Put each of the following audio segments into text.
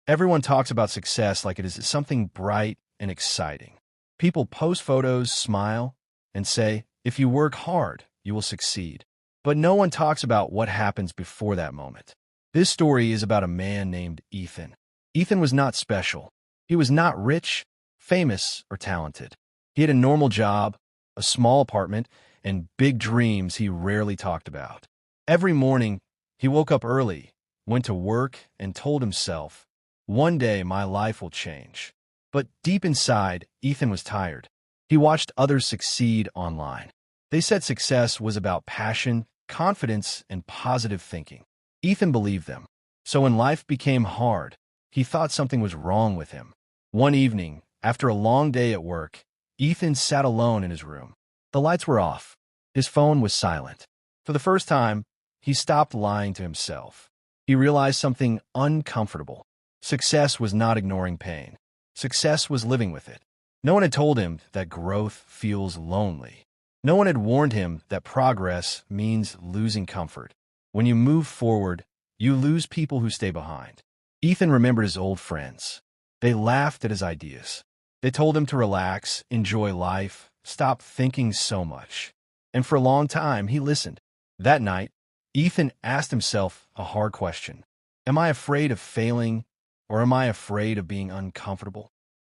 Everyone talks about success like it is something bright and exciting. People post photos, smile, and say, if you work hard, you will succeed. But no one talks about what happens before that moment. This story is about a man named Ethan. Ethan was not special. He was not rich, famous, or talented. He had a normal job, a small apartment, and big dreams he rarely talked about. Every morning, he woke up early, went to work, and told himself, one day my life will change. But deep inside, Ethan was tired. He watched others succeed online. They said success was about passion, confidence, and positive thinking. Ethan believed them. So when life became hard, he thought something was wrong with him. One evening, after a long day at work, Ethan sat alone in his room. The lights were off. His phone was silent. For the first time, he stopped lying to himself. He realized something uncomfortable. Success was not ignoring pain. Success was living with it. No one had told him that growth feels lonely. No one had warned him that progress means losing comfort. When you move forward, you lose people who stay behind. Ethan remembered his old friends. They laughed at his ideas. They told him to relax, enjoy life, stop thinking so much. And for a long time, he listened. That night, Ethan asked himself a hard question. Am I afraid of failing, or am I afraid of being uncomfortable?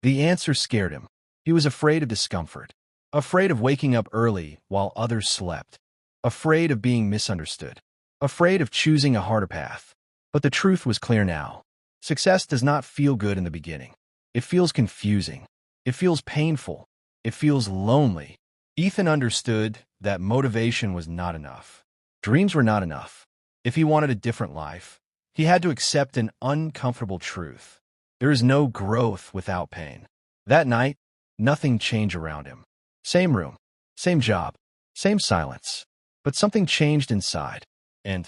The answer scared him. He was afraid of discomfort, afraid of waking up early while others slept, afraid of being misunderstood, afraid of choosing a harder path. But the truth was clear now. Success does not feel good in the beginning. It feels confusing. It feels painful. It feels lonely. Ethan understood that motivation was not enough. Dreams were not enough. If he wanted a different life, he had to accept an uncomfortable truth. There is no growth without pain. That night, nothing changed around him. Same room, same job, same silence. But something changed inside. And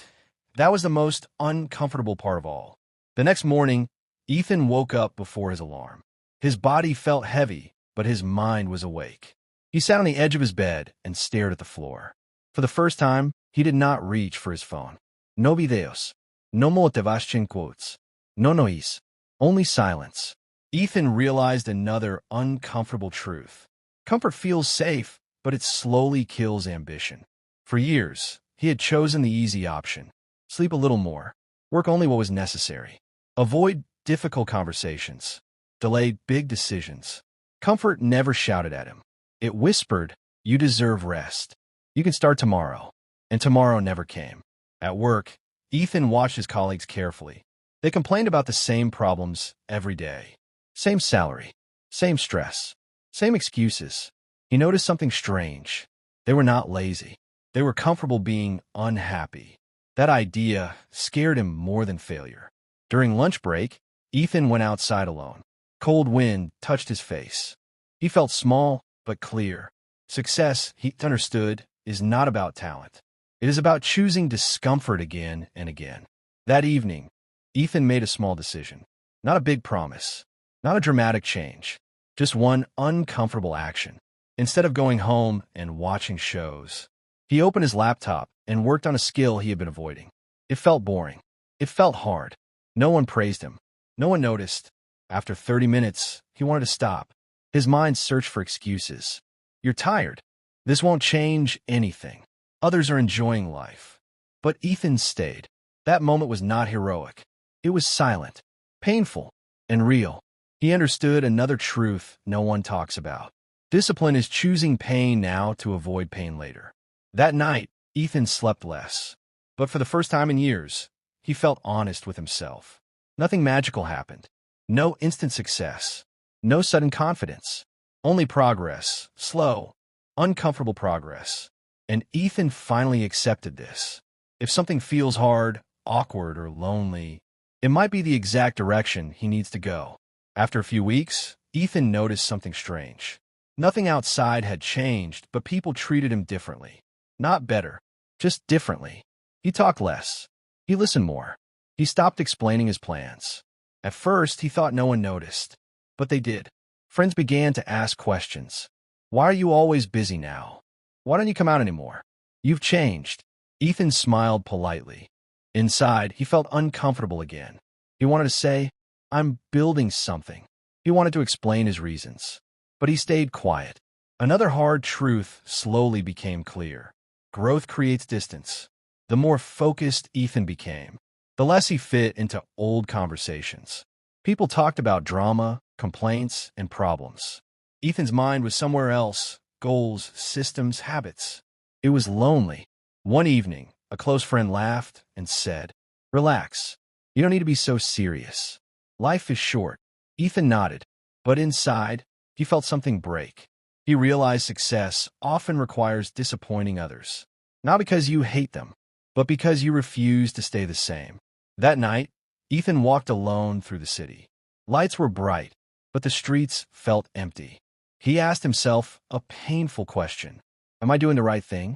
that was the most uncomfortable part of all. The next morning, Ethan woke up before his alarm. His body felt heavy, but his mind was awake. He sat on the edge of his bed and stared at the floor. For the first time, he did not reach for his phone. No videos. No motivational quotes. No noise. Only silence. Ethan realized another uncomfortable truth. Comfort feels safe, but it slowly kills ambition. For years, he had chosen the easy option. Sleep a little more. Work only what was necessary. Avoid difficult conversations. Delay big decisions. Comfort never shouted at him. It whispered, you deserve rest. You can start tomorrow. And tomorrow never came. At work, Ethan watched his colleagues carefully. They complained about the same problems every day. Same salary, same stress, same excuses. He noticed something strange. They were not lazy. They were comfortable being unhappy. That idea scared him more than failure. During lunch break, Ethan went outside alone. Cold wind touched his face. He felt small but clear. Success, he understood, is not about talent. It is about choosing discomfort again and again. That evening, Ethan made a small decision. Not a big promise. Not a dramatic change. Just one uncomfortable action. Instead of going home and watching shows, he opened his laptop and worked on a skill he had been avoiding. It felt boring. It felt hard. No one praised him. No one noticed. After 30 minutes, he wanted to stop. His mind searched for excuses. You're tired. This won't change anything. Others are enjoying life. But Ethan stayed. That moment was not heroic. It was silent, painful, and real. He understood another truth no one talks about. Discipline is choosing pain now to avoid pain later. That night, Ethan slept less. But for the first time in years, he felt honest with himself. Nothing magical happened. No instant success. No sudden confidence. Only progress. Slow, uncomfortable progress. And Ethan finally accepted this. If something feels hard, awkward, or lonely, it might be the exact direction he needs to go. After a few weeks, Ethan noticed something strange. Nothing outside had changed, but people treated him differently. Not better, just differently. He talked less. He listened more. He stopped explaining his plans. At first, he thought no one noticed, but they did. Friends began to ask questions. Why are you always busy now? Why don't you come out anymore? You've changed. Ethan smiled politely. Inside, he felt uncomfortable again. He wanted to say, I'm building something. He wanted to explain his reasons, but he stayed quiet. Another hard truth slowly became clear. Growth creates distance. The more focused Ethan became, the less he fit into old conversations. People talked about drama, complaints, and problems. Ethan's mind was somewhere else: goals, systems, habits. It was lonely. One evening, a close friend laughed and said, "Relax. You don't need to be so serious. Life is short." Ethan nodded, but inside, he felt something break. He realized success often requires disappointing others. Not because you hate them, but because you refuse to stay the same. That night, Ethan walked alone through the city. Lights were bright, but the streets felt empty. He asked himself a painful question. Am I doing the right thing?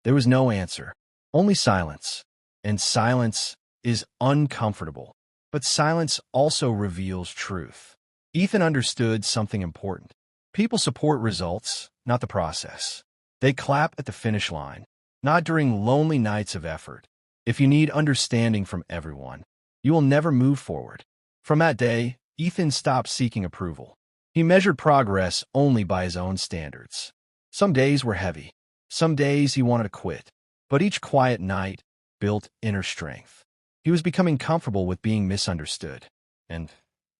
There was no answer, only silence. And silence is uncomfortable. But silence also reveals truth. Ethan understood something important. People support results, not the process. They clap at the finish line, not during lonely nights of effort. If you need understanding from everyone, you will never move forward. From that day, Ethan stopped seeking approval. He measured progress only by his own standards. Some days were heavy. Some days he wanted to quit. But each quiet night built inner strength. He was becoming comfortable with being misunderstood. And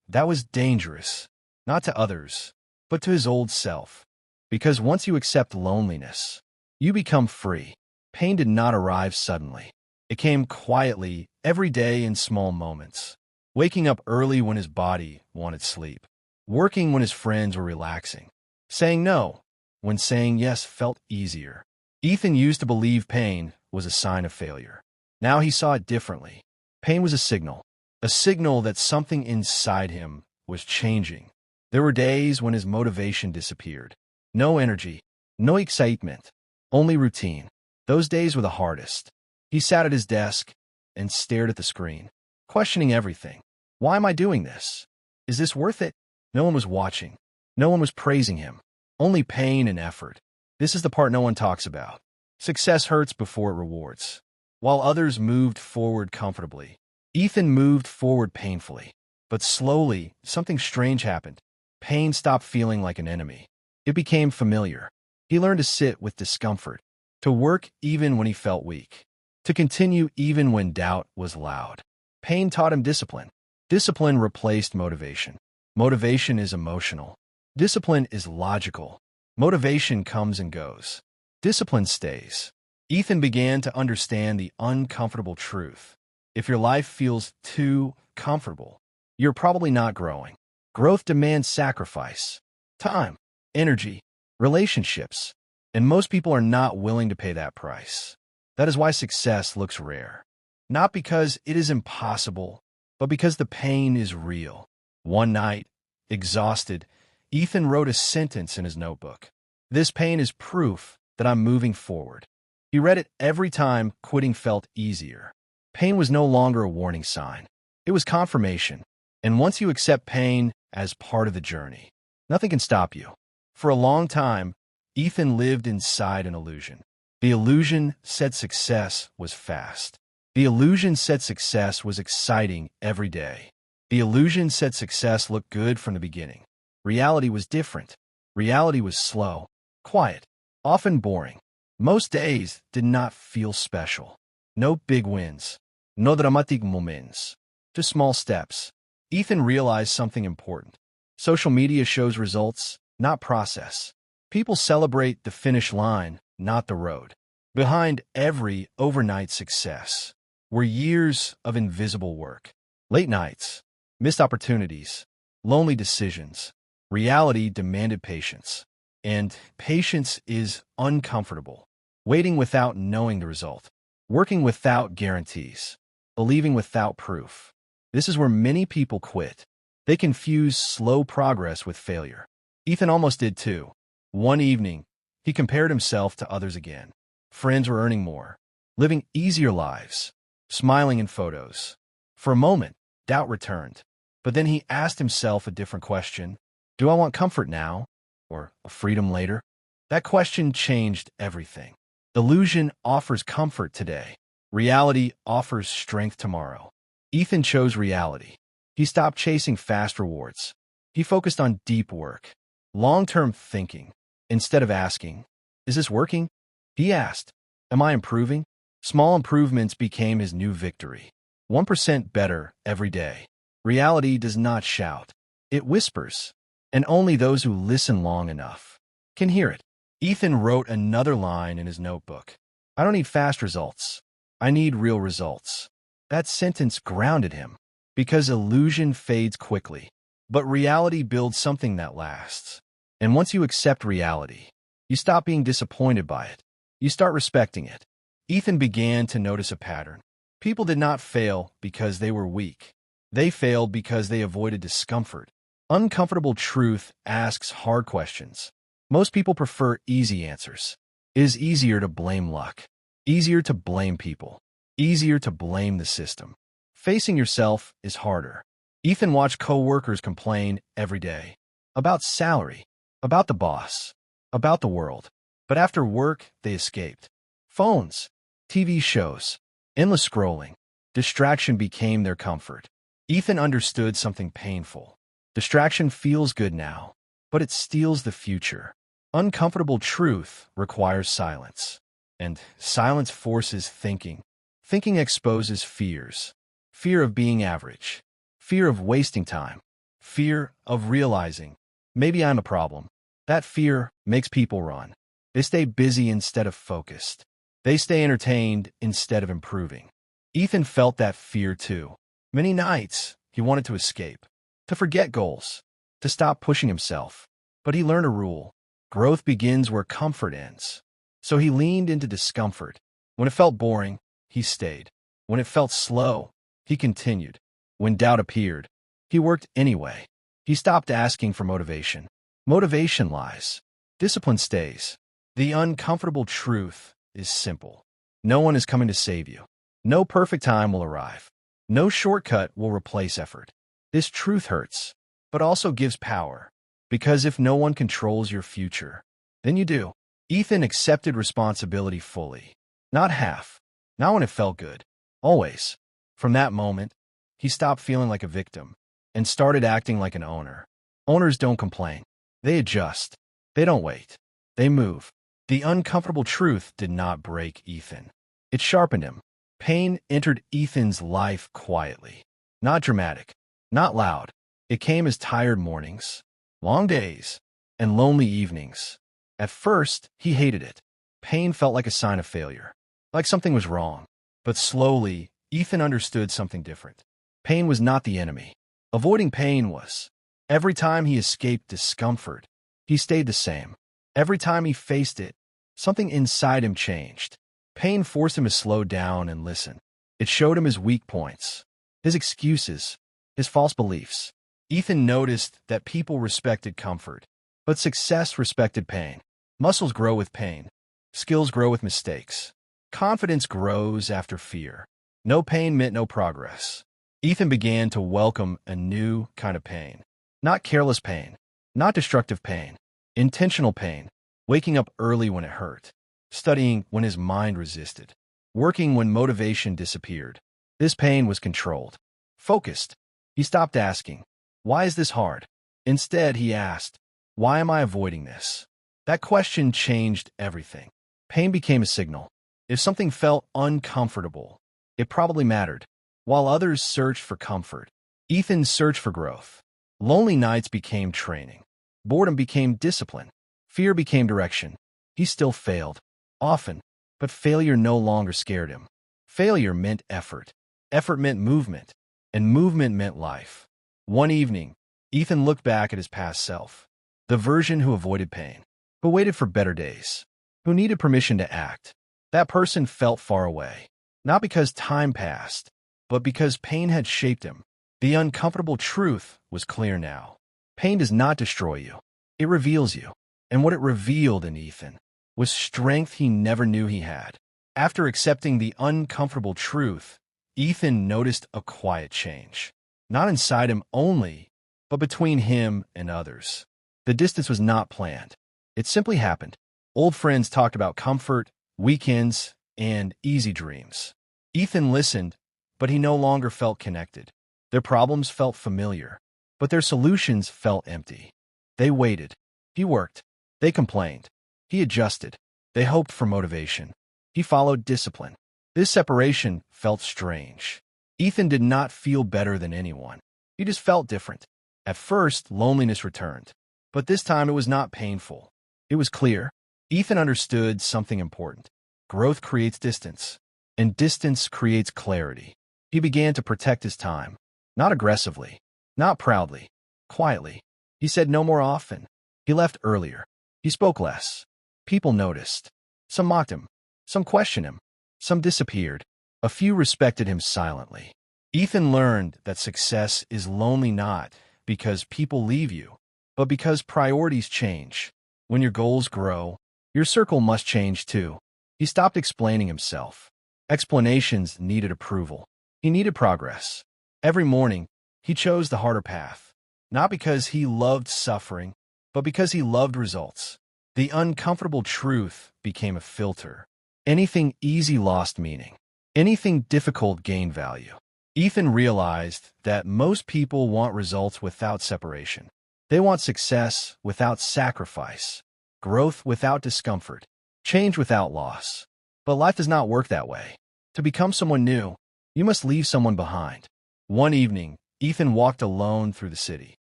that was dangerous, not to others, but to his old self. Because once you accept loneliness, you become free. Pain did not arrive suddenly. It came quietly, every day in small moments. Waking up early when his body wanted sleep. Working when his friends were relaxing. Saying no when saying yes felt easier. Ethan used to believe pain was a sign of failure. Now he saw it differently. Pain was a signal that something inside him was changing. There were days when his motivation disappeared. No energy, no excitement, only routine. Those days were the hardest. He sat at his desk and stared at the screen, questioning everything. Why am I doing this? Is this worth it? No one was watching. No one was praising him. Only pain and effort. This is the part no one talks about. Success hurts before it rewards. While others moved forward comfortably, Ethan moved forward painfully. But slowly, something strange happened. Pain stopped feeling like an enemy. It became familiar. He learned to sit with discomfort, to work even when he felt weak, to continue even when doubt was loud. Pain taught him discipline. Discipline replaced motivation. Motivation is emotional. Discipline is logical. Motivation comes and goes. Discipline stays. Ethan began to understand the uncomfortable truth. If your life feels too comfortable, you're probably not growing. Growth demands sacrifice, time, energy, relationships, and most people are not willing to pay that price. That is why success looks rare. Not because it is impossible, but because the pain is real. One night, exhausted, Ethan wrote a sentence in his notebook. This pain is proof that I'm moving forward. He read it every time quitting felt easier. Pain was no longer a warning sign. It was confirmation. And once you accept pain as part of the journey, nothing can stop you. For a long time, Ethan lived inside an illusion. The illusion said success was fast. The illusion said success was exciting every day. The illusion said success looked good from the beginning. Reality was different. Reality was slow, quiet, often boring. Most days did not feel special. No big wins. No dramatic moments. Just small steps. Ethan realized something important. Social media shows results, not process. People celebrate the finish line, not the road. Behind every overnight success were years of invisible work. Late nights, missed opportunities, lonely decisions. Reality demanded patience. And patience is uncomfortable. Waiting without knowing the result. Working without guarantees. Believing without proof. This is where many people quit. They confuse slow progress with failure. Ethan almost did too. One evening, he compared himself to others again. Friends were earning more, living easier lives, smiling in photos. For a moment, doubt returned. But then he asked himself a different question. Do I want comfort now, or freedom later? That question changed everything. Illusion offers comfort today. Reality offers strength tomorrow. Ethan chose reality. He stopped chasing fast rewards. He focused on deep work, long-term thinking. Instead of asking, "Is this working?" he asked, "Am I improving?" Small improvements became his new victory. 1% better every day. Reality does not shout. It whispers, and only those who listen long enough can hear it. Ethan wrote another line in his notebook. "I don't need fast results. I need real results." That sentence grounded him, because illusion fades quickly, but reality builds something that lasts. And once you accept reality, you stop being disappointed by it. You start respecting it. Ethan began to notice a pattern. People did not fail because they were weak. They failed because they avoided discomfort. Uncomfortable truth asks hard questions. Most people prefer easy answers. It is easier to blame luck, easier to blame people, easier to blame the system. Facing yourself is harder. Ethan watched coworkers complain every day about salary, about the boss, about the world. But after work, they escaped. Phones, TV shows, endless scrolling. Distraction became their comfort. Ethan understood something painful. Distraction feels good now, but it steals the future. Uncomfortable truth requires silence, and silence forces thinking. Thinking exposes fears. Fear of being average, fear of wasting time, fear of realizing, maybe I'm a problem. That fear makes people run. They stay busy instead of focused. They stay entertained instead of improving. Ethan felt that fear too. Many nights, he wanted to escape, to forget goals, to stop pushing himself. But he learned a rule. Growth begins where comfort ends. So he leaned into discomfort. When it felt boring, he stayed. When it felt slow, he continued. When doubt appeared, he worked anyway. He stopped asking for motivation. Motivation lies. Discipline stays. The uncomfortable truth is simple. No one is coming to save you. No perfect time will arrive. No shortcut will replace effort. This truth hurts, but also gives power. Because if no one controls your future, then you do. Ethan accepted responsibility fully. Not half. Not when it felt good. Always. From that moment, he stopped feeling like a victim and started acting like an owner. Owners don't complain. They adjust. They don't wait. They move. The uncomfortable truth did not break Ethan. It sharpened him. Pain entered Ethan's life quietly. Not dramatic. Not loud. It came as tired mornings, long days, and lonely evenings. At first, he hated it. Pain felt like a sign of failure, like something was wrong. But slowly, Ethan understood something different. Pain was not the enemy. Avoiding pain was. Every time he escaped discomfort, he stayed the same. Every time he faced it, something inside him changed. Pain forced him to slow down and listen. It showed him his weak points, his excuses, his false beliefs. Ethan noticed that people respected comfort, but success respected pain. Muscles grow with pain. Skills grow with mistakes. Confidence grows after fear. No pain meant no progress. Ethan began to welcome a new kind of pain. Not careless pain. Not destructive pain. Intentional pain. Waking up early when it hurt. Studying when his mind resisted. Working when motivation disappeared. This pain was controlled. Focused. He stopped asking, "Why is this hard?" Instead, he asked, "Why am I avoiding this?" That question changed everything. Pain became a signal. If something felt uncomfortable, it probably mattered. While others searched for comfort, Ethan searched for growth. Lonely nights became training. Boredom became discipline. Fear became direction. He still failed, often, but failure no longer scared him. Failure meant effort. Effort meant movement, and movement meant life. One evening, Ethan looked back at his past self, the version who avoided pain, who waited for better days, who needed permission to act. That person felt far away, not because time passed, but because pain had shaped him. The uncomfortable truth was clear now. Pain does not destroy you. It reveals you. And what it revealed in Ethan was strength he never knew he had. After accepting the uncomfortable truth, Ethan noticed a quiet change. Not inside him only, but between him and others. The distance was not planned. It simply happened. Old friends talked about comfort, weekends, and easy dreams. Ethan listened, but he no longer felt connected. Their problems felt familiar, but their solutions felt empty. They waited. He worked. They complained. He adjusted. They hoped for motivation. He followed discipline. This separation felt strange. Ethan did not feel better than anyone. He just felt different. At first, loneliness returned. But this time it was not painful. It was clear. Ethan understood something important. Growth creates distance, and distance creates clarity. He began to protect his time. Not aggressively, not proudly, quietly. He said no more often. He left earlier. He spoke less. People noticed. Some mocked him. Some questioned him. Some disappeared. A few respected him silently. Ethan learned that success is lonely not because people leave you, but because priorities change. When your goals grow, your circle must change too. He stopped explaining himself. Explanations needed approval. He needed progress. Every morning, he chose the harder path, not because he loved suffering, but because he loved results. The uncomfortable truth became a filter. Anything easy lost meaning. Anything difficult gained value. Ethan realized that most people want results without separation. They want success without sacrifice, growth without discomfort, change without loss. But life does not work that way. To become someone new, you must leave someone behind. One evening, Ethan walked alone through the city.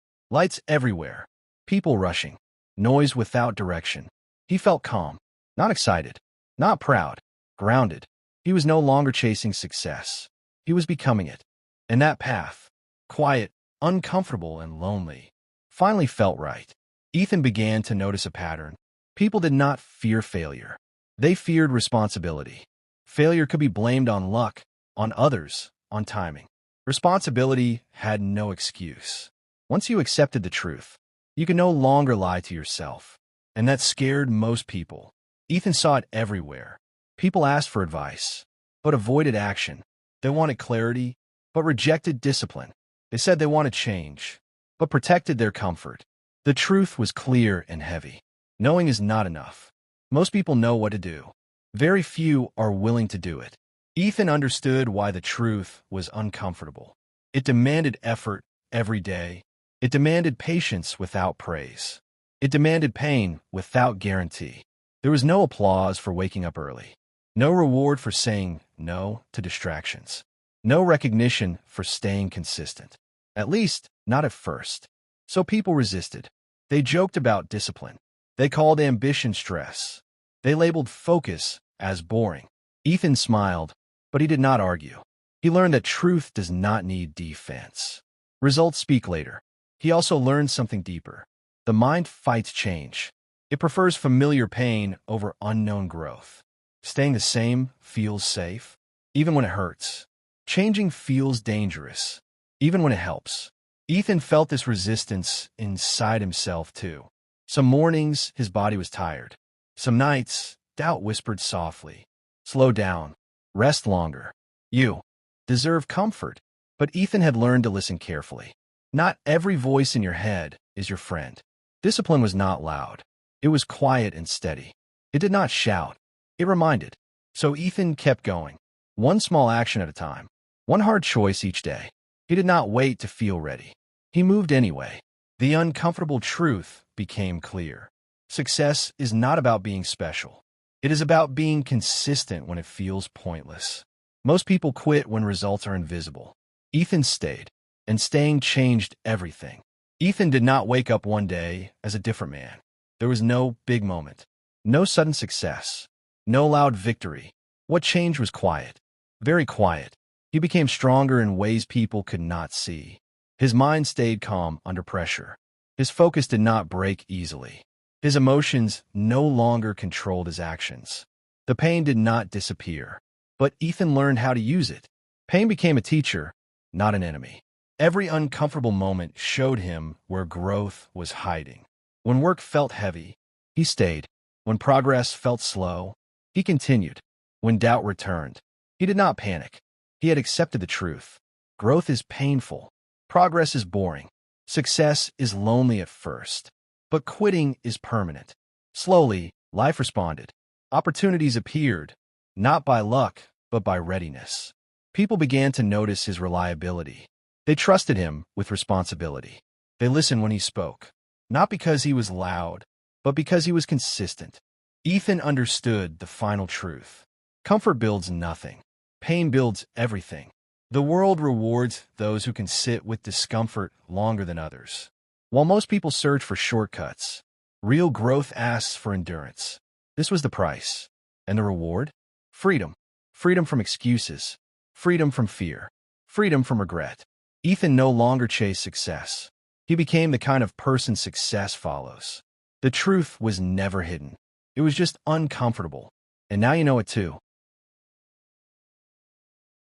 Lights everywhere, people rushing, noise without direction. He felt calm, not excited, not proud, grounded. He was no longer chasing success. He was becoming it. And that path, quiet, uncomfortable, and lonely, finally felt right. Ethan began to notice a pattern. People did not fear failure. They feared responsibility. Failure could be blamed on luck, on others, on timing. Responsibility had no excuse. Once you accepted the truth, you could no longer lie to yourself. And that scared most people. Ethan saw it everywhere. People asked for advice, but avoided action. They wanted clarity, but rejected discipline. They said they wanted change, but protected their comfort. The truth was clear and heavy. Knowing is not enough. Most people know what to do. Very few are willing to do it. Ethan understood why the truth was uncomfortable. It demanded effort every day. It demanded patience without praise. It demanded pain without guarantee. There was no applause for waking up early. No reward for saying no to distractions. No recognition for staying consistent. At least, not at first. So people resisted. They joked about discipline. They called ambition stress. They labeled focus as boring. Ethan smiled, but he did not argue. He learned that truth does not need defense. Results speak later. He also learned something deeper. The mind fights change. It prefers familiar pain over unknown growth. Staying the same feels safe, even when it hurts. Changing feels dangerous, even when it helps. Ethan felt this resistance inside himself too. Some mornings, his body was tired. Some nights, doubt whispered softly. Slow down. Rest longer. You deserve comfort. But Ethan had learned to listen carefully. Not every voice in your head is your friend. Discipline was not loud. It was quiet and steady. It did not shout. It reminded. So Ethan kept going. One small action at a time. One hard choice each day. He did not wait to feel ready. He moved anyway. The uncomfortable truth became clear. Success is not about being special. It is about being consistent when it feels pointless. Most people quit when results are invisible. Ethan stayed, and staying changed everything. Ethan did not wake up one day as a different man. There was no big moment, no sudden success, no loud victory. What changed was quiet, very quiet. He became stronger in ways people could not see. His mind stayed calm under pressure. His focus did not break easily. His emotions no longer controlled his actions. The pain did not disappear, but Ethan learned how to use it. Pain became a teacher, not an enemy. Every uncomfortable moment showed him where growth was hiding. When work felt heavy, he stayed. When progress felt slow, he continued. When doubt returned, he did not panic. He had accepted the truth. Growth is painful. Progress is boring. Success is lonely at first. But quitting is permanent. Slowly, life responded. Opportunities appeared, not by luck, but by readiness. People began to notice his reliability. They trusted him with responsibility. They listened when he spoke, not because he was loud, but because he was consistent. Ethan understood the final truth. Comfort builds nothing. Pain builds everything. The world rewards those who can sit with discomfort longer than others. While most people search for shortcuts, real growth asks for endurance. This was the price. And the reward? Freedom. Freedom from excuses. Freedom from fear. Freedom from regret. Ethan no longer chased success. He became the kind of person success follows. The truth was never hidden. It was just uncomfortable. And now you know it too.